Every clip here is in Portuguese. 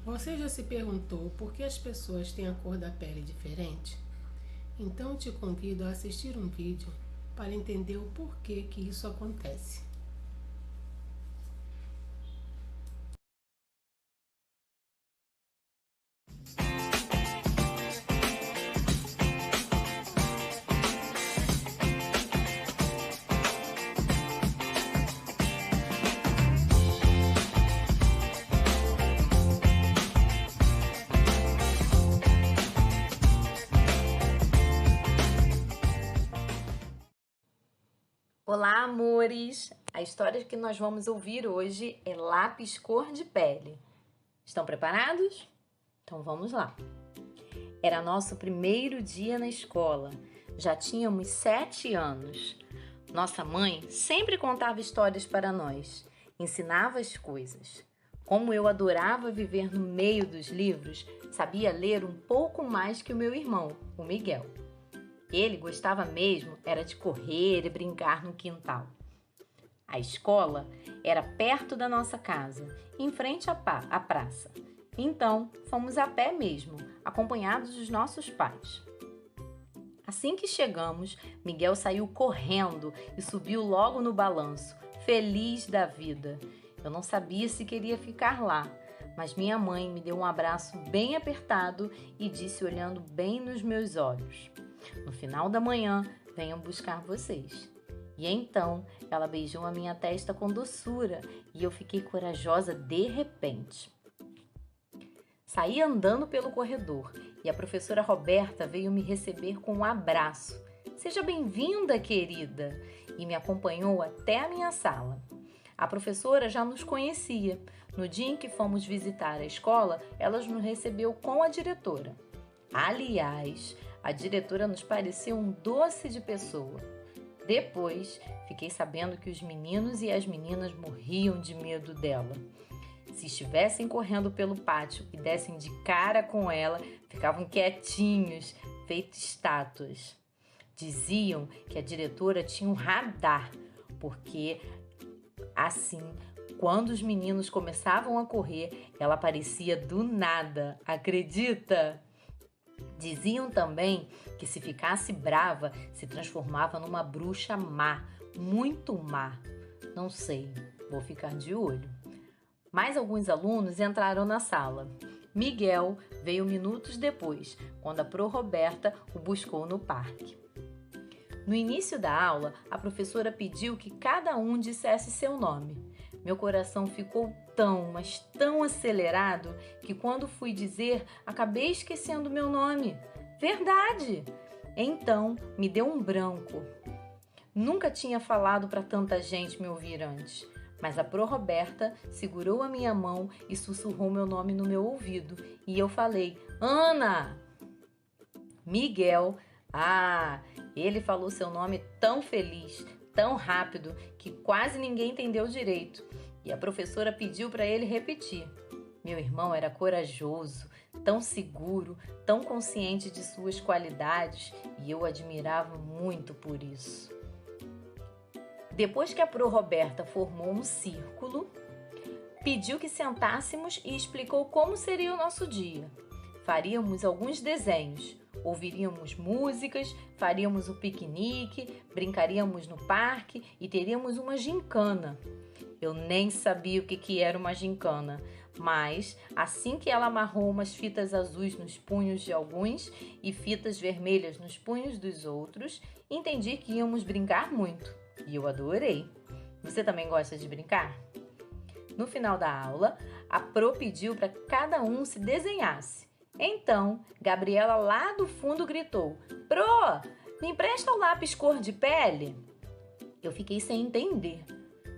Você já se perguntou por que as pessoas têm a cor da pele diferente? Então te convido a assistir um vídeo para entender o porquê que isso acontece. Olá, amores! A história que nós vamos ouvir hoje é Lápis Cor de Pele. Estão preparados? Então vamos lá. Era nosso primeiro dia na escola. Já tínhamos 7 anos. Nossa mãe sempre contava histórias para nós, ensinava as coisas. Como eu adorava viver no meio dos livros, sabia ler um pouco mais que o meu irmão, o Miguel. Ele gostava mesmo era de correr e brincar no quintal. A escola era perto da nossa casa, em frente à praça. Então, fomos a pé mesmo, acompanhados dos nossos pais. Assim que chegamos, Miguel saiu correndo e subiu logo no balanço, feliz da vida. Eu não sabia se queria ficar lá, mas minha mãe me deu um abraço bem apertado e disse olhando bem nos meus olhos: "No final da manhã, venham buscar vocês." E então, ela beijou a minha testa com doçura e eu fiquei corajosa de repente. Saí andando pelo corredor e a professora Roberta veio me receber com um abraço. "Seja bem-vinda, querida!" E me acompanhou até a minha sala. A professora já nos conhecia. No dia em que fomos visitar a escola, ela nos recebeu com a diretora. Aliás, a diretora nos pareceu um doce de pessoa. Depois, fiquei sabendo que os meninos e as meninas morriam de medo dela. Se estivessem correndo pelo pátio e dessem de cara com ela, ficavam quietinhos, feitos estátuas. Diziam que a diretora tinha um radar, porque assim, quando os meninos começavam a correr, ela aparecia do nada. Acredita? Diziam também que se ficasse brava, se transformava numa bruxa má, muito má. Não sei, vou ficar de olho. Mais alguns alunos entraram na sala. Miguel veio minutos depois, quando a Pro Roberta o buscou no parque. No início da aula, a professora pediu que cada um dissesse seu nome. Meu coração ficou mas tão acelerado que quando fui dizer, acabei esquecendo meu nome. Verdade! Então, me deu um branco. Nunca tinha falado para tanta gente me ouvir antes, mas a Pro Roberta segurou a minha mão e sussurrou meu nome no meu ouvido. E eu falei: "Ana!" Miguel, ele falou seu nome tão feliz, tão rápido, que quase ninguém entendeu direito. E a professora pediu para ele repetir. Meu irmão era corajoso, tão seguro, tão consciente de suas qualidades, e eu admirava muito por isso. Depois que a Pro Roberta formou um círculo, pediu que sentássemos e explicou como seria o nosso dia. Faríamos alguns desenhos, ouviríamos músicas, faríamos um piquenique, brincaríamos no parque e teríamos uma gincana. Eu nem sabia o que era uma gincana, mas assim que ela amarrou umas fitas azuis nos punhos de alguns e fitas vermelhas nos punhos dos outros, entendi que íamos brincar muito. E eu adorei. Você também gosta de brincar? No final da aula, a Pro pediu para cada um se desenhasse. Então, Gabriela lá do fundo gritou: "Pro, me empresta o lápis cor de pele?" Eu fiquei sem entender.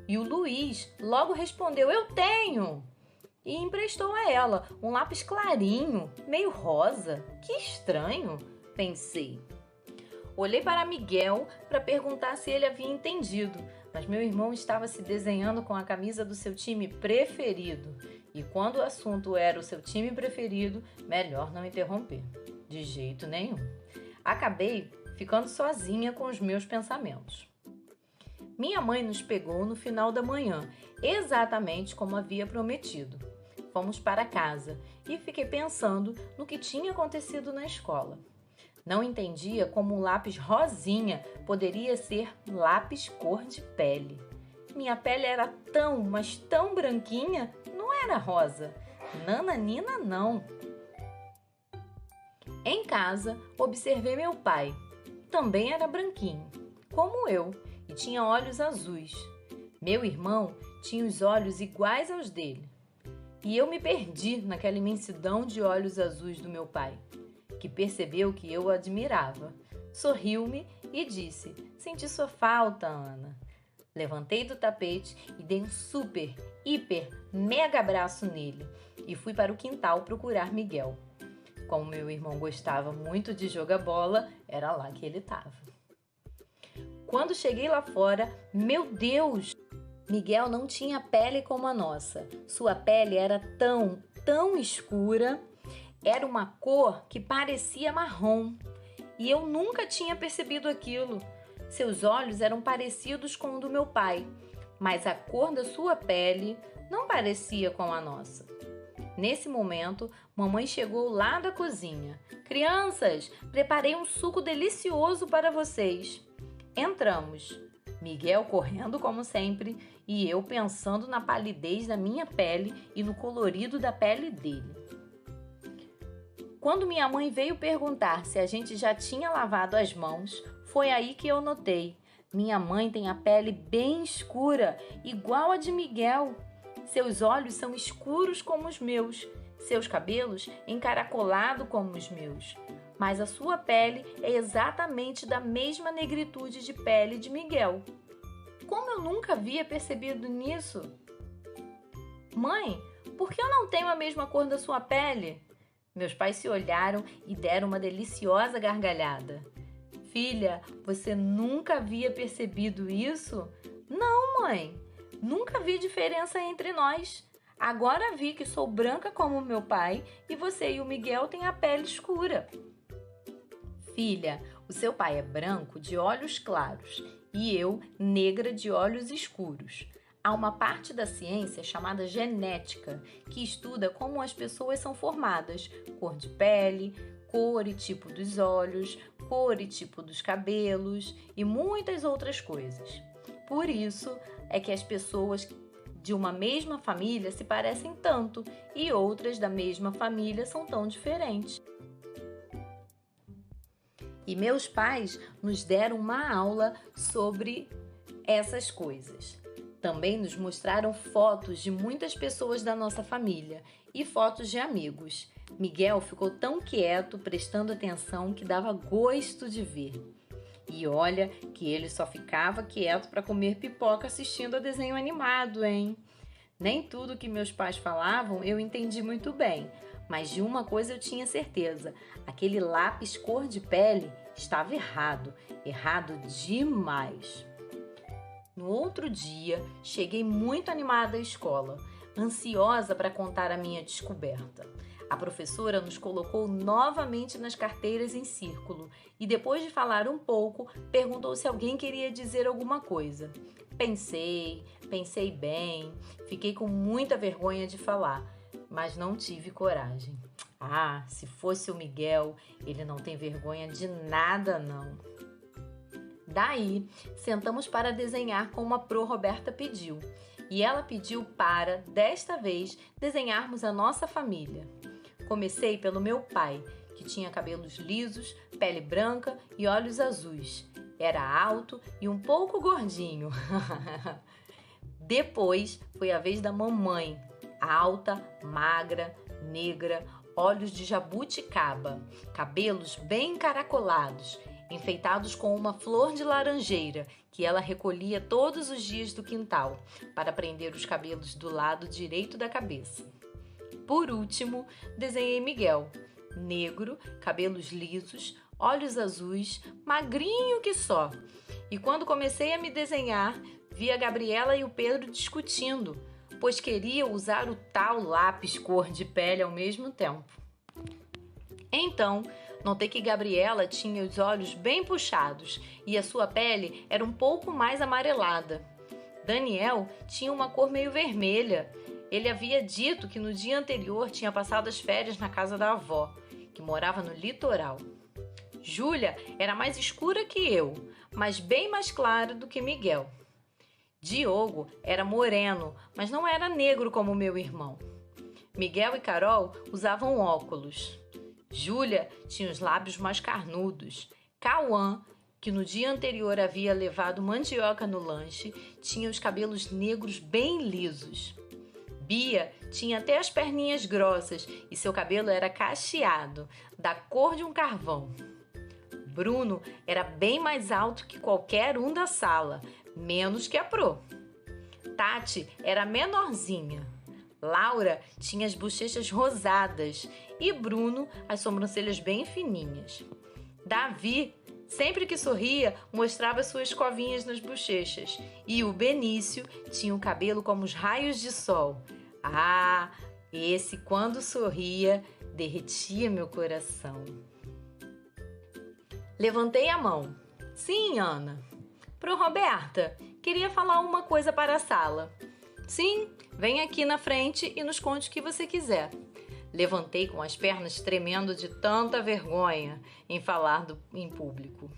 E o Luiz logo respondeu: "Eu tenho!" E emprestou a ela um lápis clarinho, meio rosa. Que estranho, pensei. Olhei para Miguel para perguntar se ele havia entendido, mas meu irmão estava se desenhando com a camisa do seu time preferido. E quando o assunto era o seu time preferido, melhor não interromper. De jeito nenhum. Acabei ficando sozinha com os meus pensamentos. Minha mãe nos pegou no final da manhã, exatamente como havia prometido. fomos para casa e fiquei pensando no que tinha acontecido na escola. Não entendia como um lápis rosinha poderia ser lápis cor de pele. Minha pele era tão, mas tão branquinha, não era rosa. Nananina, não. Em casa, observei meu pai. Também era branquinho, como eu, e tinha olhos azuis. Meu irmão tinha os olhos iguais aos dele. E eu me perdi naquela imensidão de olhos azuis do meu pai, que percebeu que eu o admirava. Sorriu-me e disse: "Senti sua falta, Ana." Levantei do tapete e dei um super, hiper, mega abraço nele e fui para o quintal procurar Miguel. Como meu irmão gostava muito de jogar bola, era lá que ele estava. Quando cheguei lá fora, meu Deus! Miguel não tinha pele como a nossa. Sua pele era tão escura, era uma cor que parecia marrom. E eu nunca tinha percebido aquilo. Seus olhos eram parecidos com o do meu pai, mas a cor da sua pele não parecia com a nossa. Nesse momento, mamãe chegou lá da cozinha. "Crianças, preparei um suco delicioso para vocês." Entramos. Miguel correndo como sempre e eu pensando na palidez da minha pele e no colorido da pele dele. Quando minha mãe veio perguntar se a gente já tinha lavado as mãos, foi aí que eu notei. Minha mãe tem a pele bem escura, igual a de Miguel. Seus olhos são escuros como os meus, seus cabelos encaracolados como os meus. Mas a sua pele é exatamente da mesma negritude de pele de Miguel. Como eu nunca havia percebido nisso? "Mãe, por que eu não tenho a mesma cor da sua pele?" Meus pais se olharam e deram uma deliciosa gargalhada. "Filha, você nunca havia percebido isso?" "Não, mãe, nunca vi diferença entre nós. Agora vi que sou branca como meu pai e você e o Miguel têm a pele escura." "Filha, o seu pai é branco de olhos claros e eu negra de olhos escuros. Há uma parte da ciência chamada genética, que estuda como as pessoas são formadas, cor de pele, cor e tipo dos olhos, cor e tipo dos cabelos e muitas outras coisas. Por isso é que as pessoas de uma mesma família se parecem tanto e outras da mesma família são tão diferentes." E meus pais nos deram uma aula sobre essas coisas. Também nos mostraram fotos de muitas pessoas da nossa família e fotos de amigos. Miguel ficou tão quieto, prestando atenção, que dava gosto de ver. E olha que ele só ficava quieto para comer pipoca assistindo a desenho animado, hein? Nem tudo que meus pais falavam eu entendi muito bem, mas de uma coisa eu tinha certeza: aquele lápis cor de pele estava errado demais. No outro dia, cheguei muito animada à escola, ansiosa para contar a minha descoberta. A professora nos colocou novamente nas carteiras em círculo e, depois de falar um pouco, perguntou se alguém queria dizer alguma coisa. Pensei bem, fiquei com muita vergonha de falar, mas não tive coragem. Ah, se fosse o Miguel, ele não tem vergonha de nada, não. Daí, sentamos para desenhar como a Pro Roberta pediu. E ela pediu para, desta vez, desenharmos a nossa família. Comecei pelo meu pai, que tinha cabelos lisos, pele branca e olhos azuis. Era alto e um pouco gordinho. Depois foi a vez da mamãe, alta, magra, negra, olhos de jabuticaba, cabelos bem encaracolados, enfeitados com uma flor de laranjeira que ela recolhia todos os dias do quintal para prender os cabelos do lado direito da cabeça. Por último, desenhei Miguel, negro, cabelos lisos, olhos azuis, magrinho que só. E quando comecei a me desenhar, vi a Gabriela e o Pedro discutindo, pois queriam usar o tal lápis cor de pele ao mesmo tempo. Então, notei que Gabriela tinha os olhos bem puxados e a sua pele era um pouco mais amarelada. Daniel tinha uma cor meio vermelha Ele havia dito que no dia anterior tinha passado as férias na casa da avó, que morava no litoral. Júlia era mais escura que eu, mas bem mais clara do que Miguel. Diogo era moreno, mas não era negro como meu irmão. Miguel e Carol usavam óculos. Júlia tinha os lábios mais carnudos. Cauã, que no dia anterior havia levado mandioca no lanche, tinha os cabelos negros bem lisos. Bia tinha até as perninhas grossas e seu cabelo era cacheado, da cor de um carvão. Bruno era bem mais alto que qualquer um da sala, menos que a Pro. Tati era menorzinha. Laura tinha as bochechas rosadas e Bruno as sobrancelhas bem fininhas. Davi, sempre que sorria, mostrava suas covinhas nas bochechas. E o Benício tinha o cabelo como os raios de sol. Ah, esse quando sorria, derretia meu coração. Levantei a mão. Sim, Ana. Pro Roberta, queria falar uma coisa para a sala. Sim, vem aqui na frente e nos conte o que você quiser. Levantei com as pernas tremendo de tanta vergonha em falar em público.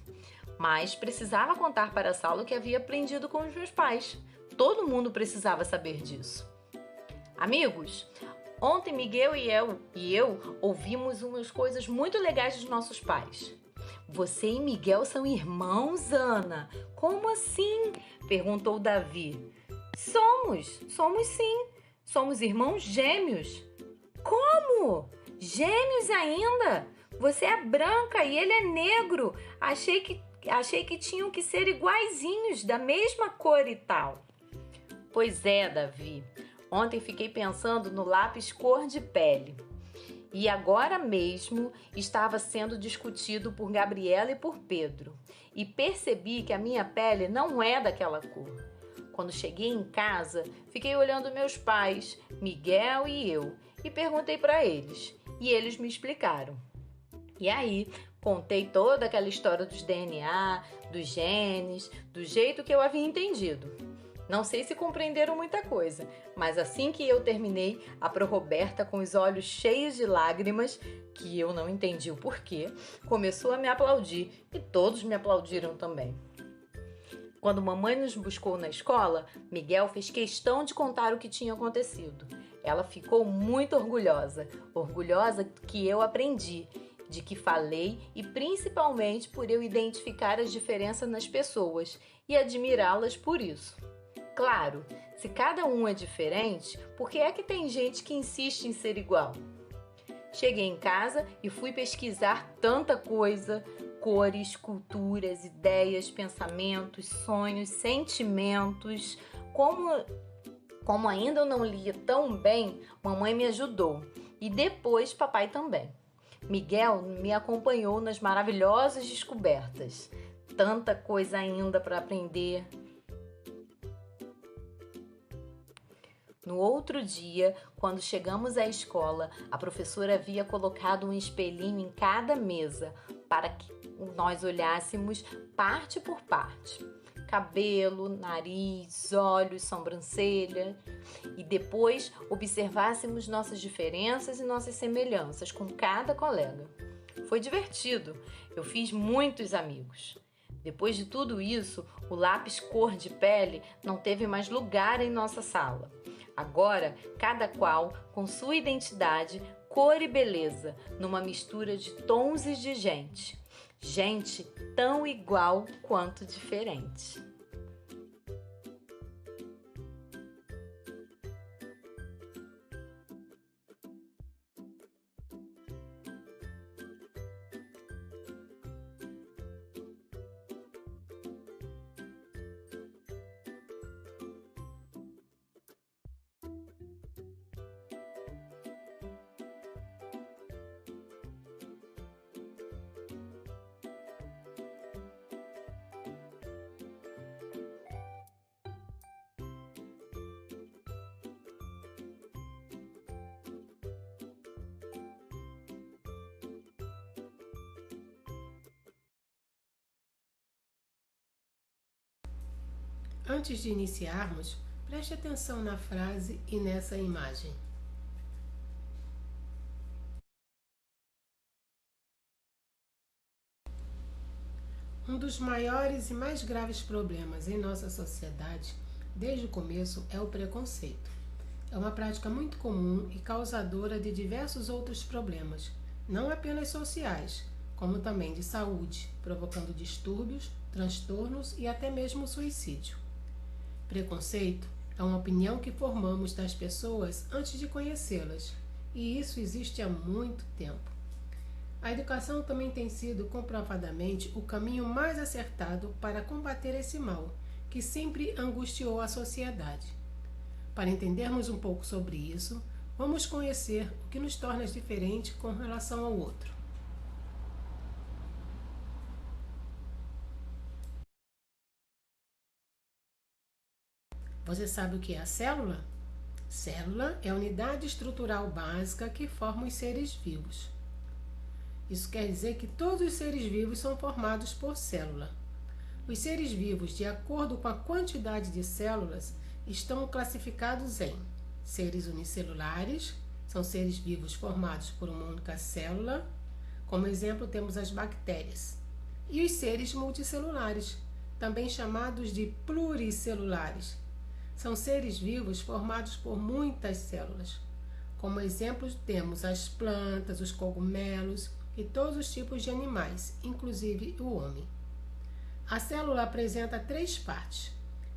Mas precisava contar para a sala o que havia aprendido com os meus pais. Todo mundo precisava saber disso. Amigos, ontem Miguel e eu ouvimos umas coisas muito legais dos nossos pais. Você e Miguel são irmãos, Ana? Como assim? Perguntou Davi. Somos sim. Somos irmãos gêmeos. Como? Gêmeos ainda? Você é branca e ele é negro. Achei que tinham que ser iguaizinhos, da mesma cor e tal. Pois é, Davi. Ontem fiquei pensando no lápis cor de pele. E agora mesmo estava sendo discutido por Gabriela e por Pedro. E percebi que a minha pele não é daquela cor. Quando cheguei em casa, fiquei olhando meus pais, Miguel e eu, e perguntei para eles. E eles me explicaram. E aí, contei toda aquela história dos DNA, dos genes, do jeito que eu havia entendido. Não sei se compreenderam muita coisa, mas assim que eu terminei, a Pro Roberta, com os olhos cheios de lágrimas, que eu não entendi o porquê, começou a me aplaudir e todos me aplaudiram também. Quando mamãe nos buscou na escola, Miguel fez questão de contar o que tinha acontecido. Ela ficou muito orgulhosa que eu aprendi, de que falei e principalmente por eu identificar as diferenças nas pessoas e admirá-las por isso. Claro, se cada um é diferente, por que é que tem gente que insiste em ser igual? Cheguei em casa e fui pesquisar tanta coisa, cores, culturas, ideias, pensamentos, sonhos, sentimentos. Como ainda eu não lia tão bem, mamãe me ajudou e depois papai também. Miguel me acompanhou nas maravilhosas descobertas. Tanta coisa ainda para aprender. No outro dia, quando chegamos à escola, a professora havia colocado um espelhinho em cada mesa para que nós olhássemos parte por parte. Cabelo, nariz, olhos, sobrancelha. E depois observássemos nossas diferenças e nossas semelhanças com cada colega. Foi divertido. Eu fiz muitos amigos. Depois de tudo isso, o lápis cor de pele não teve mais lugar em nossa sala. Agora, cada qual com sua identidade, cor e beleza, numa mistura de tons e de gente. Gente tão igual quanto diferente. Antes de iniciarmos, Preste atenção na frase e nessa imagem. Um dos maiores e mais graves problemas em nossa sociedade, desde o começo, é o preconceito. É uma prática muito comum e causadora de diversos outros problemas, não apenas sociais, como também de saúde, provocando distúrbios, transtornos e até mesmo suicídio. Preconceito é uma opinião que formamos das pessoas antes de conhecê-las, e isso existe há muito tempo. A educação também tem sido comprovadamente o caminho mais acertado para combater esse mal, que sempre angustiou a sociedade. Para entendermos um pouco sobre isso, vamos conhecer o que nos torna diferente com relação ao outro. Você sabe o que é a célula? Célula é a unidade estrutural básica que forma os seres vivos. Isso quer dizer que todos os seres vivos são formados por célula. Os seres vivos, de acordo com a quantidade de células, estão classificados em seres unicelulares, são seres vivos formados por uma única célula. Como exemplo, temos as bactérias. E os seres multicelulares, também chamados de pluricelulares. São seres vivos formados por muitas células. Como exemplos, temos as plantas, os cogumelos e todos os tipos de animais, inclusive o homem. A célula apresenta 3 partes: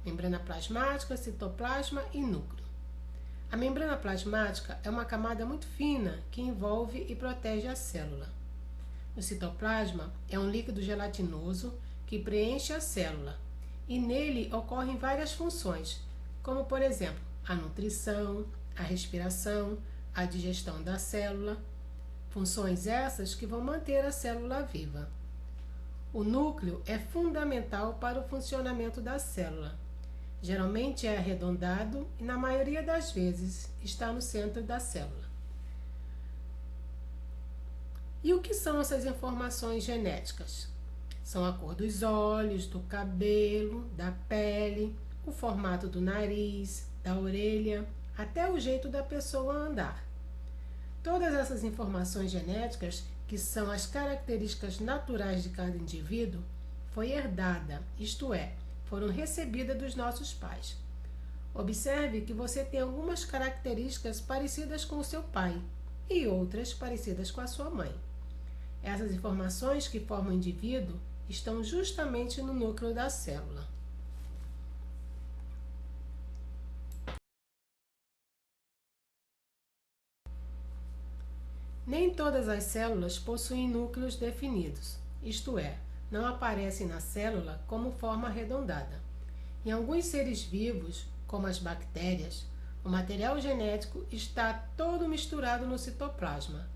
membrana plasmática, citoplasma e núcleo. A membrana plasmática é uma camada muito fina que envolve e protege a célula. O citoplasma é um líquido gelatinoso que preenche a célula, e nele ocorrem várias funções, como por exemplo, a nutrição, a respiração, a digestão da célula. Funções essas que vão manter a célula viva. O núcleo é fundamental para o funcionamento da célula. Geralmente é arredondado e, na maioria das vezes, está no centro da célula. E o que são essas informações genéticas? São a cor dos olhos, do cabelo, da pele, o formato do nariz, da orelha, até o jeito da pessoa andar. Todas essas informações genéticas, que são as características naturais de cada indivíduo, foi herdada, isto é, foram recebidas dos nossos pais. Observe que você tem algumas características parecidas com o seu pai e outras parecidas com a sua mãe. Essas informações que formam o indivíduo estão justamente no núcleo da célula. Nem todas as células possuem núcleos definidos, isto é, não aparecem na célula como forma arredondada. Em alguns seres vivos, como as bactérias, o material genético está todo misturado no citoplasma.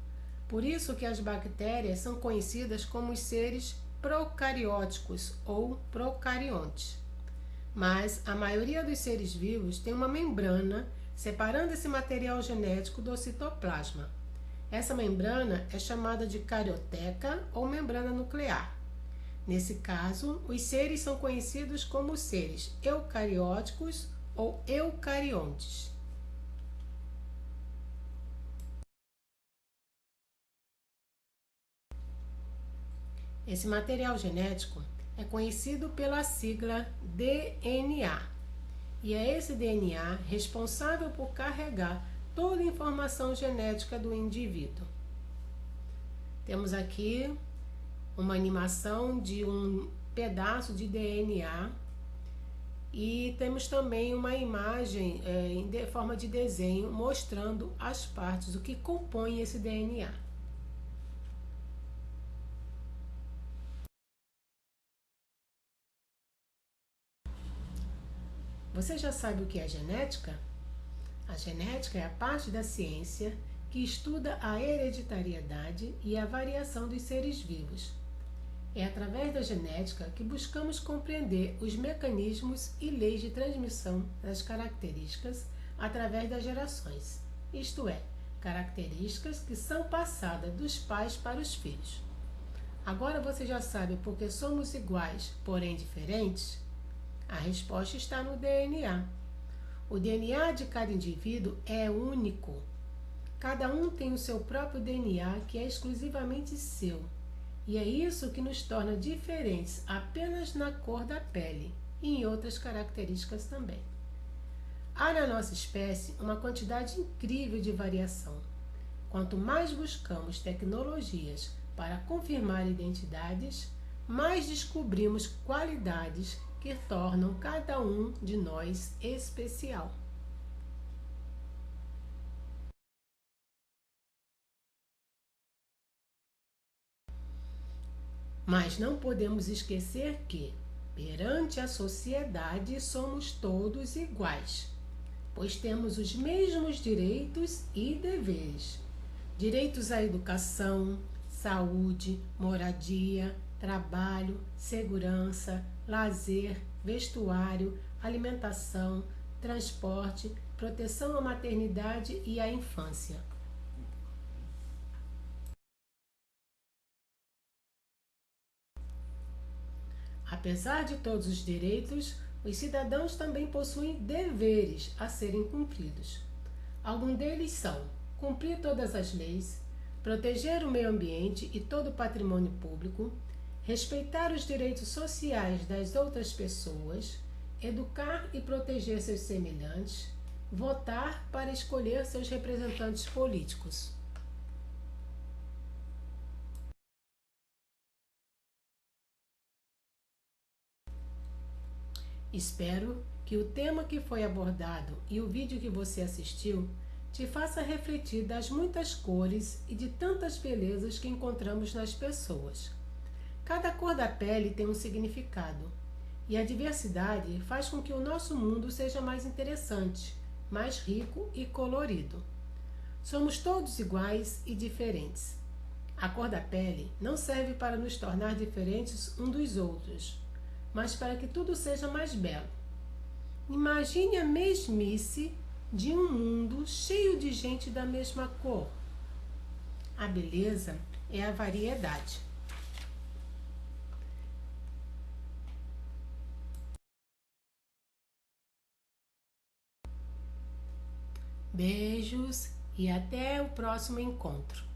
Por isso que as bactérias são conhecidas como os seres procarióticos ou procariontes. Mas a maioria dos seres vivos tem uma membrana separando esse material genético do citoplasma. Essa membrana é chamada de carioteca ou membrana nuclear. Nesse caso, os seres são conhecidos como seres eucarióticos ou eucariontes. Esse material genético é conhecido pela sigla DNA, e é esse DNA responsável por carregar toda a informação genética do indivíduo. Temos aqui uma animação de um pedaço de DNA e temos também uma imagem em forma de desenho mostrando as partes, o que compõe esse DNA. Você já sabe o que é genética? A genética é a parte da ciência que estuda a hereditariedade e a variação dos seres vivos. É através da genética que buscamos compreender os mecanismos e leis de transmissão das características através das gerações, isto é, características que são passadas dos pais para os filhos. Agora você já sabe por que somos iguais, porém diferentes? A resposta está no DNA. O DNA de cada indivíduo é único. Cada um tem o seu próprio DNA que é exclusivamente seu. E é isso que nos torna diferentes apenas na cor da pele e em outras características também. Há na nossa espécie uma quantidade incrível de variação. Quanto mais buscamos tecnologias para confirmar identidades, mais descobrimos qualidades que tornam cada um de nós especial. Mas não podemos esquecer que, perante a sociedade, somos todos iguais, pois temos os mesmos direitos e deveres. Direitos à educação, saúde, moradia, trabalho, segurança, lazer, vestuário, alimentação, transporte, proteção à maternidade e à infância. Apesar de todos os direitos, os cidadãos também possuem deveres a serem cumpridos. Alguns deles são cumprir todas as leis, proteger o meio ambiente e todo o patrimônio público, respeitar os direitos sociais das outras pessoas, educar e proteger seus semelhantes, votar para escolher seus representantes políticos. Espero que o tema que foi abordado e o vídeo que você assistiu te faça refletir das muitas cores e de tantas belezas que encontramos nas pessoas. Cada cor da pele tem um significado, e a diversidade faz com que o nosso mundo seja mais interessante, mais rico e colorido. Somos todos iguais e diferentes. A cor da pele não serve para nos tornar diferentes um dos outros, mas para que tudo seja mais belo. Imagine a mesmice de um mundo cheio de gente da mesma cor. A beleza é a variedade. Beijos e até o próximo encontro.